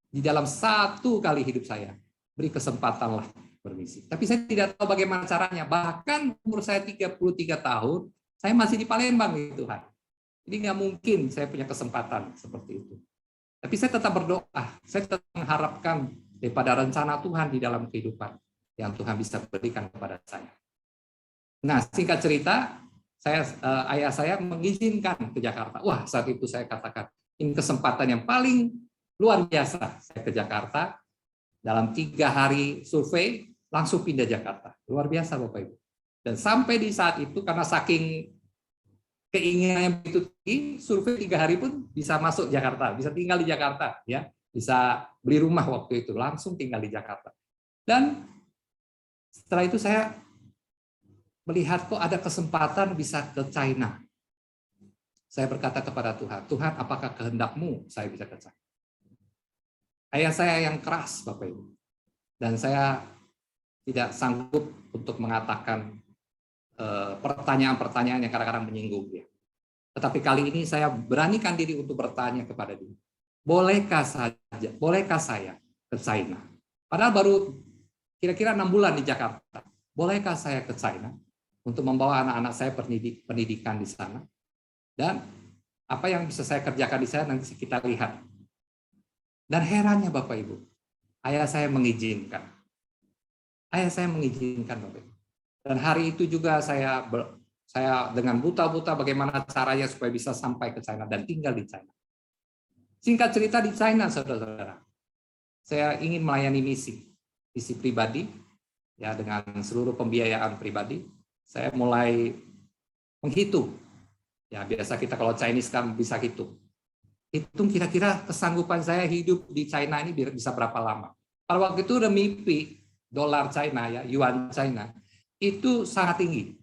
di dalam 1 kali hidup saya, beri kesempatanlah bermisi. Tapi saya tidak tahu bagaimana caranya. Bahkan umur saya 33 tahun, saya masih di Palembang, Tuhan. Jadi nggak mungkin saya punya kesempatan seperti itu. Tapi saya tetap berdoa, saya tetap mengharapkan daripada rencana Tuhan di dalam kehidupan yang Tuhan bisa berikan kepada saya. Nah, singkat cerita, ayah saya mengizinkan ke Jakarta. Wah, saat itu saya katakan, ini kesempatan yang paling luar biasa. Saya ke Jakarta, dalam 3 hari survei, langsung pindah Jakarta. Luar biasa Bapak Ibu. Dan sampai di saat itu, karena saking keinginan yang begitu tinggi, survei 3 hari pun bisa masuk Jakarta, bisa tinggal di Jakarta, ya, bisa beli rumah waktu itu, langsung tinggal di Jakarta. Dan setelah itu saya melihat kok ada kesempatan bisa ke China. Saya berkata kepada Tuhan, Tuhan apakah kehendak-Mu saya bisa ke China? Ayah saya yang keras Bapak Ibu, dan saya tidak sanggup untuk mengatakan pertanyaan-pertanyaan yang kadang-kadang menyinggung dia. Tetapi kali ini saya beranikan diri untuk bertanya kepada dia, bolehkah saya ke China? Padahal baru kira-kira 6 bulan di Jakarta. Bolehkah saya ke China untuk membawa anak-anak saya pendidikan di sana? Dan apa yang bisa saya kerjakan di sana nanti kita lihat. Dan herannya Bapak Ibu, ayah saya mengizinkan. Ayah saya mengizinkan Bapak Ibu. Dan hari itu juga saya dengan buta-buta bagaimana caranya supaya bisa sampai ke China dan tinggal di China. Singkat cerita di China, saudara-saudara, saya ingin melayani misi pribadi, ya dengan seluruh pembiayaan pribadi. Saya mulai menghitung. Ya biasa kita kalau Chinese kan bisa hitung. Hitung kira-kira kesanggupan saya hidup di China ini bisa berapa lama. Pada waktu itu renminbi, dolar China ya, yuan China, itu sangat tinggi.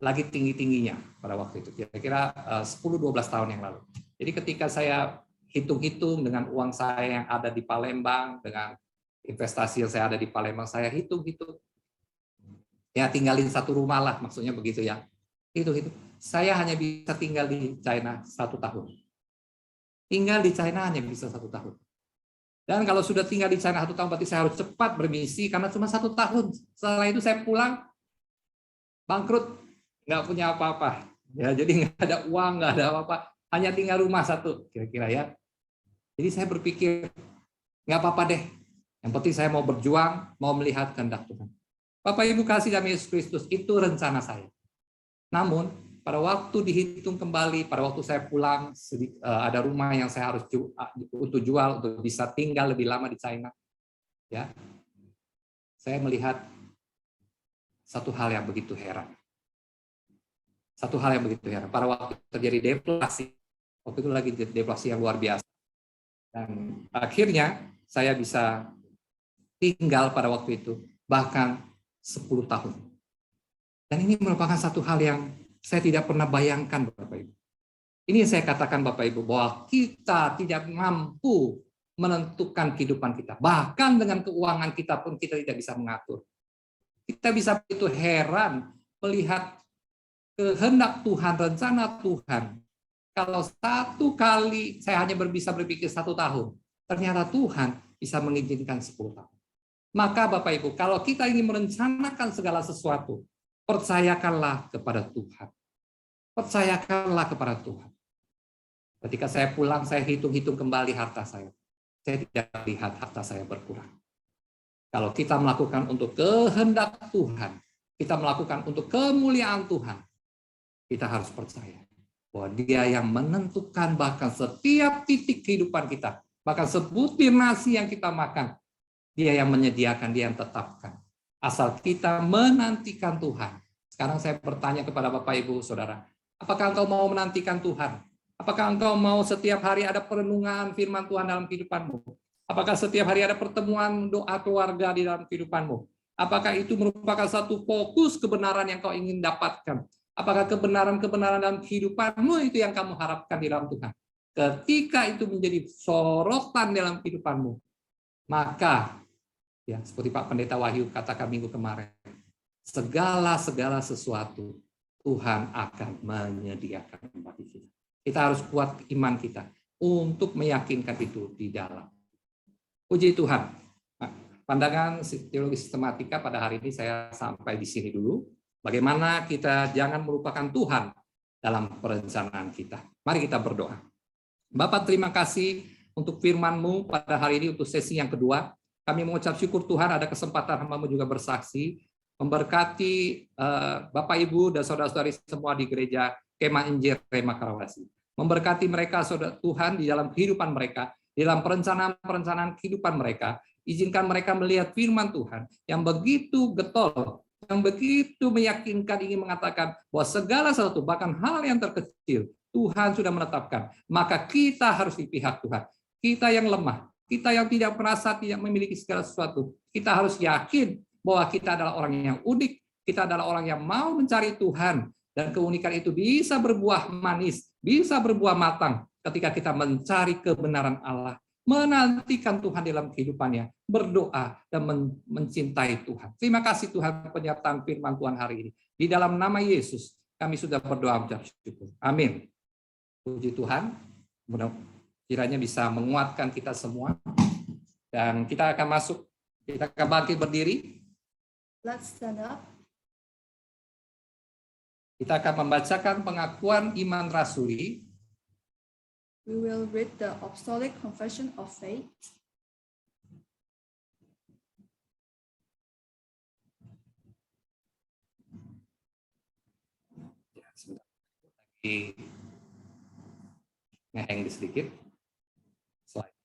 Lagi tinggi-tingginya pada waktu itu. Kira-kira 10-12 tahun yang lalu. Jadi ketika saya hitung-hitung dengan uang saya yang ada di Palembang, dengan investasi yang saya ada di Palembang, saya hitung-hitung. Ya tinggalin satu rumah lah, maksudnya begitu ya. Itu. Saya hanya bisa tinggal di China 1 tahun. Tinggal di China hanya bisa 1 tahun. Dan kalau sudah tinggal di China 1 tahun, berarti saya harus cepat bermisi karena cuma 1 tahun. Setelah itu saya pulang, bangkrut, nggak punya apa-apa. Ya, jadi nggak ada uang, nggak ada apa-apa. Hanya tinggal rumah 1, kira-kira ya. Jadi saya berpikir, nggak apa-apa deh. Yang penting saya mau berjuang, mau melihat kehendak Tuhan. Bapak Ibu kasih dalam Yesus Kristus, itu rencana saya. Namun, pada waktu dihitung kembali, pada waktu saya pulang, ada rumah yang saya harus untuk jual, untuk bisa tinggal lebih lama di China. Ya, saya melihat satu hal yang begitu heran. Pada waktu terjadi deflasi, waktu itu lagi deflasi yang luar biasa. Dan akhirnya saya bisa tinggal pada waktu itu, bahkan 10 tahun. Dan ini merupakan satu hal yang saya tidak pernah bayangkan, Bapak Ibu. Ini yang saya katakan, Bapak Ibu, bahwa kita tidak mampu menentukan kehidupan kita. Bahkan dengan keuangan kita pun kita tidak bisa mengatur. Kita bisa begitu heran melihat kehendak Tuhan, rencana Tuhan. Kalau 1 kali saya hanya bisa berpikir 1 tahun, ternyata Tuhan bisa mengizinkan 10 tahun. Maka Bapak Ibu, kalau kita ingin merencanakan segala sesuatu, percayakanlah kepada Tuhan. Percayakanlah kepada Tuhan. Ketika saya pulang, saya hitung-hitung kembali harta saya. Saya tidak lihat harta saya berkurang. Kalau kita melakukan untuk kehendak Tuhan, kita melakukan untuk kemuliaan Tuhan, kita harus percaya bahwa Dia yang menentukan bahkan setiap titik kehidupan kita, bahkan sebutir nasi yang kita makan, Dia yang menyediakan, Dia yang tetapkan. Asal kita menantikan Tuhan. Sekarang saya bertanya kepada Bapak, Ibu, Saudara, apakah engkau mau menantikan Tuhan? Apakah engkau mau setiap hari ada perenungan firman Tuhan dalam kehidupanmu? Apakah setiap hari ada pertemuan doa keluarga di dalam kehidupanmu? Apakah itu merupakan satu fokus kebenaran yang kau ingin dapatkan? Apakah kebenaran-kebenaran dalam kehidupanmu itu yang kamu harapkan di dalam Tuhan? Ketika itu menjadi sorotan dalam kehidupanmu, maka ya, seperti Pak Pendeta Wahyu katakan minggu kemarin, segala sesuatu Tuhan akan menyediakan bagi kita. Kita harus kuat iman kita untuk meyakinkan itu di dalam. Puji Tuhan. Nah, pandangan teologi sistematika pada hari ini saya sampai di sini dulu. Bagaimana kita jangan melupakan Tuhan dalam perencanaan kita. Mari kita berdoa. Bapak, terima kasih untuk firman-Mu pada hari ini untuk sesi yang kedua. Kami mengucap syukur Tuhan ada kesempatan hamba-Mu juga bersaksi, memberkati Bapak, Ibu, dan saudara-saudari semua di gereja Kemah Injil Rema Karawasi. Memberkati mereka, saudara Tuhan, di dalam kehidupan mereka, di dalam perencanaan kehidupan mereka. Izinkan mereka melihat firman Tuhan yang begitu getol, yang begitu meyakinkan, ingin mengatakan bahwa segala sesuatu, bahkan hal yang terkecil, Tuhan sudah menetapkan. Maka kita harus di pihak Tuhan. Kita yang lemah, kita yang tidak merasa tidak memiliki segala sesuatu, kita harus yakin bahwa kita adalah orang yang unik, kita adalah orang yang mau mencari Tuhan, dan keunikan itu bisa berbuah manis, bisa berbuah matang ketika kita mencari kebenaran Allah, menantikan Tuhan dalam kehidupannya, berdoa dan mencintai Tuhan. Terima kasih Tuhan penyertaan firman Tuhan hari ini. Di dalam nama Yesus kami sudah berdoa mengucap syukur. Amin. Puji Tuhan. Kiranya bisa menguatkan kita semua. Dan kita akan masuk, kita akan bangkit berdiri. Let's stand up. Kita akan membacakan pengakuan iman rasuli. We will read the Apostolic Confession of Faith. Ya, sebentar. Lagi ngeheng di sedikit. Slide.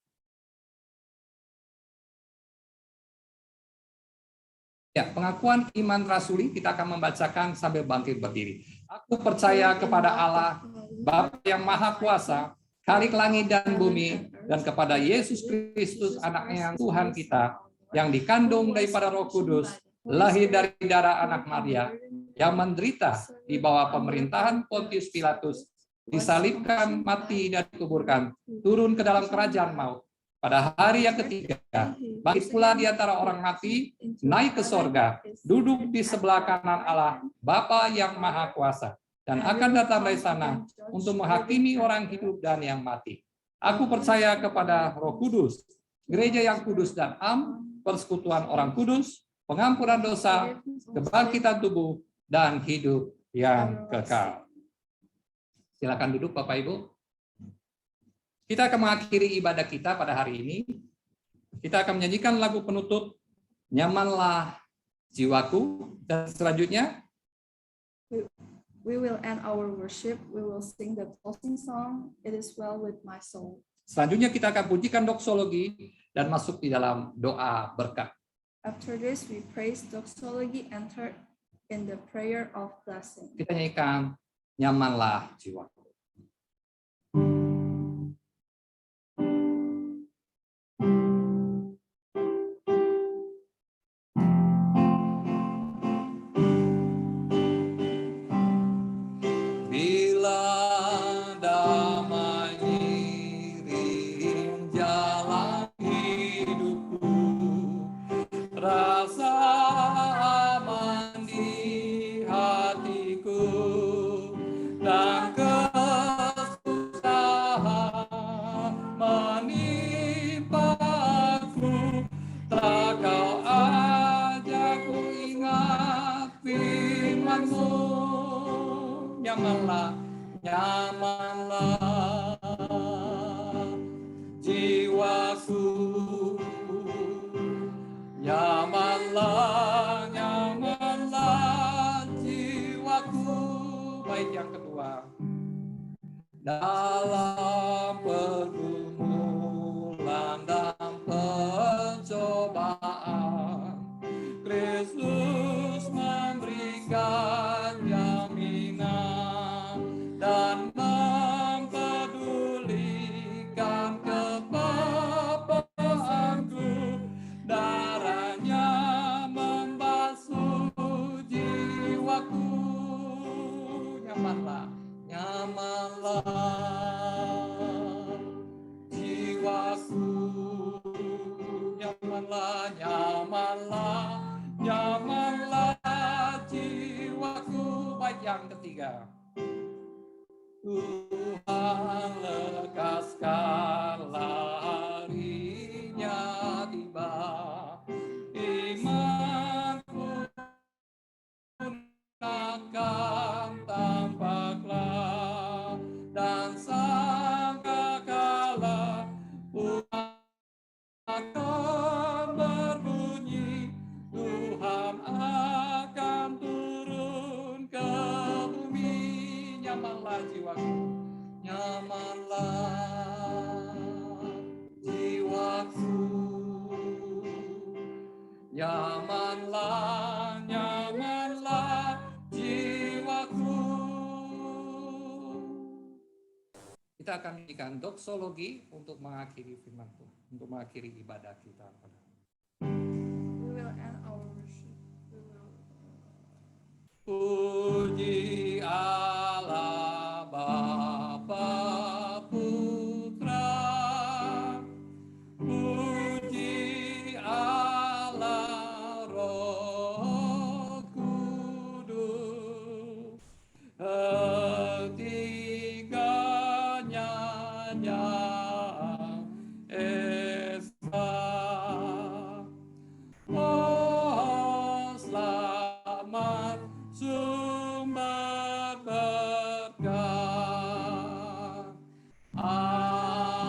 Ya, pengakuan iman rasuli kita akan membacakan sambil bangkit berdiri. Aku percaya kepada Allah, Bapa yang Maha Kuasa, Khalik langit dan bumi, dan kepada Yesus Kristus, Anaknya Tuhan kita, yang dikandung daripada Roh Kudus, lahir dari darah anak Maria, yang menderita di bawah pemerintahan Pontius Pilatus, disalibkan, mati, dan dikuburkan, turun ke dalam kerajaan maut. Pada hari yang ketiga, bangkit pula di antara orang mati, naik ke sorga, duduk di sebelah kanan Allah, Bapa yang Maha Kuasa, dan akan datang dari sana untuk menghakimi orang hidup dan yang mati. Aku percaya kepada Roh Kudus, gereja yang kudus dan am, persekutuan orang kudus, pengampunan dosa, kebangkitan tubuh, dan hidup yang kekal. Silakan duduk Bapak Ibu. Kita akan mengakhiri ibadah kita pada hari ini. Kita akan menyanyikan lagu penutup, Nyamanlah Jiwaku, dan selanjutnya We will end our worship. We will sing the closing song, It Is Well With My Soul. Selanjutnya kita akan pujikan doksologi dan masuk di dalam doa berkat. After this, we praise doxology, enter in the prayer of blessing. Kita nyanyikan Nyamanlah Jiwaku. Nyamanlah jiwaku, nyamanlah jiwaku. Baik, yang kedua, dalam pergumulan dan pencobaan, Kristus memberikan jaminan dan mempedulikan kepapaanku. Darahnya membasuh jiwaku. Nyamanlah jiwaku, nyamanlah jiwaku. Baik, yang ketiga, Tuhan lekaskanlah harinya tiba, imanku akan tampaklah, dan sangkakala akan berbunyi, Tuhan akan turun ke bumi. Nyamanlah jiwaku, nyamanlah jiwaku, nyamanlah jiwaku. Kita akan menyanyikan doksologi untuk mengakhiri firman Tuhan, untuk mengakhiri ibadah kita. We will end our worship. Puji Allah Bapa Putra, puji Allah Roh Kudus, ketiganya yang esa. Oh, selamat sumber berkat. Amin.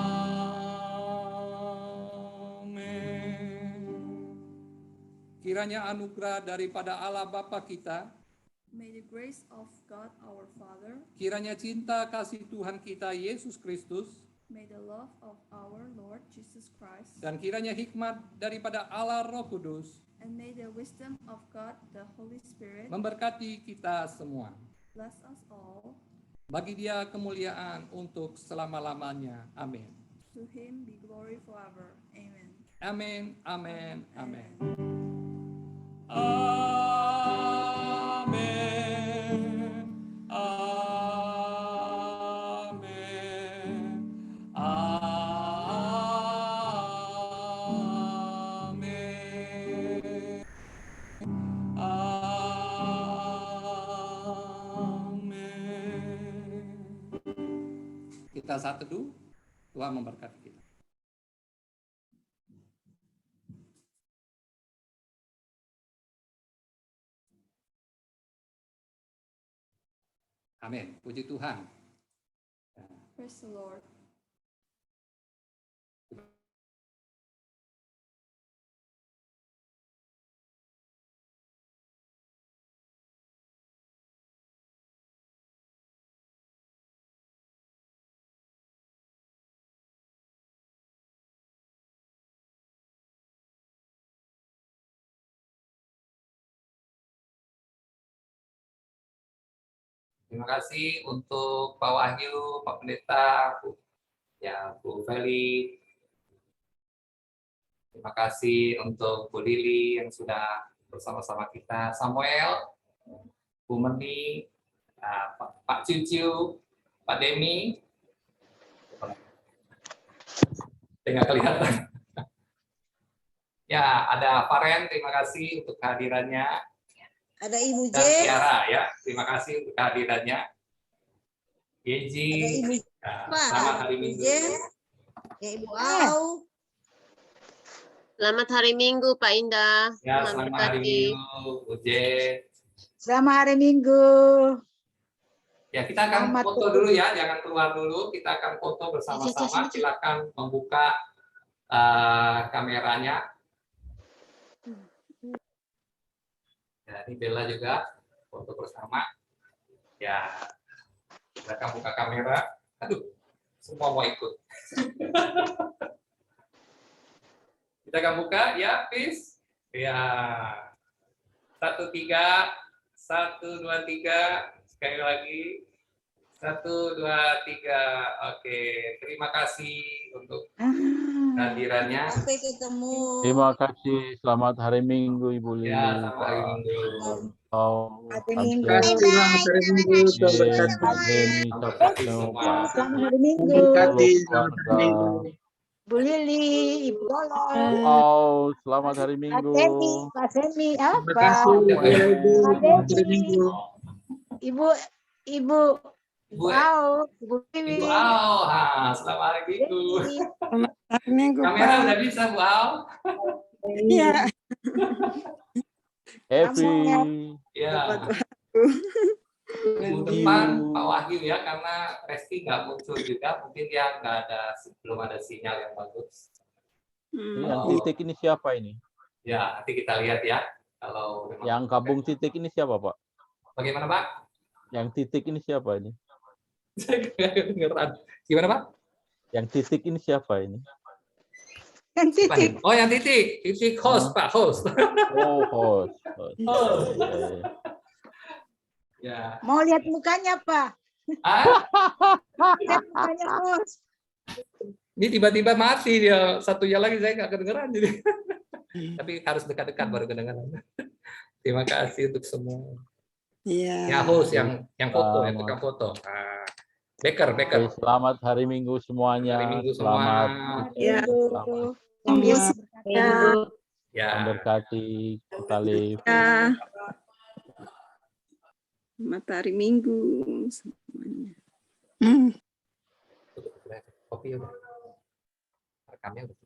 Kiranya anugerah daripada Allah Bapa kita, May the grace of God our Father, kiranya cinta kasih Tuhan kita Yesus Kristus, may the love of our Lord Jesus Christ, dan kiranya hikmat daripada Allah Roh Kudus and may the wisdom of God the Holy Spirit memberkati kita semua. bless us all. Bagi Dia kemuliaan untuk selama-lamanya. Amin. To him be glory forever. Amen. Amin, amin, amin. Amin. Amin. Amin. Kita saat teduh, Tuhan memberkati kita. Amin. Puji Tuhan. Praise the Lord. Terima kasih untuk Pak Wahyu, Pak Pendeta, Bu Feli. Terima kasih untuk Bu Lili yang sudah bersama-sama kita, Samuel, Bu Meni, Pak Ciu, Pak Demi. Tidak kelihatan. Ya, ada Faren, terima kasih untuk kehadirannya. Ada Ibu J. Dan Tiara, ya, terima kasih untuk kehadirannya. Yeji, Ada Ibu selamat hari Minggu. Ya Ibu Au. Selamat hari Minggu, Pak Indah. Ya, selamat hari Minggu, Uje. Selamat hari Minggu. Ya, kita akan Selamat foto dulu ya, jangan keluar dulu. Kita akan foto bersama-sama. Silakan membuka kameranya. Ya, ini Bella juga foto bersama. Ya, silakan buka kamera. Aduh, semua mau ikut. Kita akan buka, ya, please. Ya, 1, 3, 1, 2, 3. Sekali lagi. 1, 2, 3. Oke, terima kasih untuk kehadirannya. Sampai ketemu. Terima kasih. Selamat hari Minggu, Ibu Lili. Ya, selamat hari Pak Minggu. Hari Minggu. Selamat hari Minggu. Tuhan berkati. Pak Deni, Selamat semua. Selamat hari Minggu. Berkati. Selamat hari Minggu. Bu Lili, Ibu Lolo, Bu Au, selamat hari Pak Minggu. Semi, Pak Semi, Terima apa? kasih. Ibu. Selamat hari Minggu. Ibu Bu Au, Ibu Wiwi, Ibu Au, selamat hari Minggu. Hari Minggu, Kamera Pak. udah bisa, Bu Au? Iya. Evi, Ya. Minggu depan Pak Wahyu ya, karena Resti nggak muncul juga, mungkin dia belum ada sinyal yang bagus. ini yang titik ini siapa ini? Ya, nanti kita lihat ya. Kalau memang Yang kabung titik ini siapa, Pak? bagaimana, Pak? Yang titik ini siapa ini? Saya nggak kedengeran. Gimana, Pak? Yang titik ini siapa ini? yang titik. Oh, yang titik host, Pak, host. Oh, host. Oh. Ya. Ya. Mau lihat mukanya, Pak? Ah, Lihat mukanya, Bos. ini tiba-tiba mati dia. Satunya lagi saya nggak kedengeran jadi. Tapi harus dekat-dekat baru kedengeran. Terima kasih untuk semua. Iya. Ya, host yang foto, yang tukang foto. Becker. Oke, selamat hari Minggu semuanya. Hari Minggu Selamat semua. Ya. Selamat Ya. Ya. memberkati kita live. Ya. Selamat hari Minggu semuanya. Kopi udah. Rekamnya udah.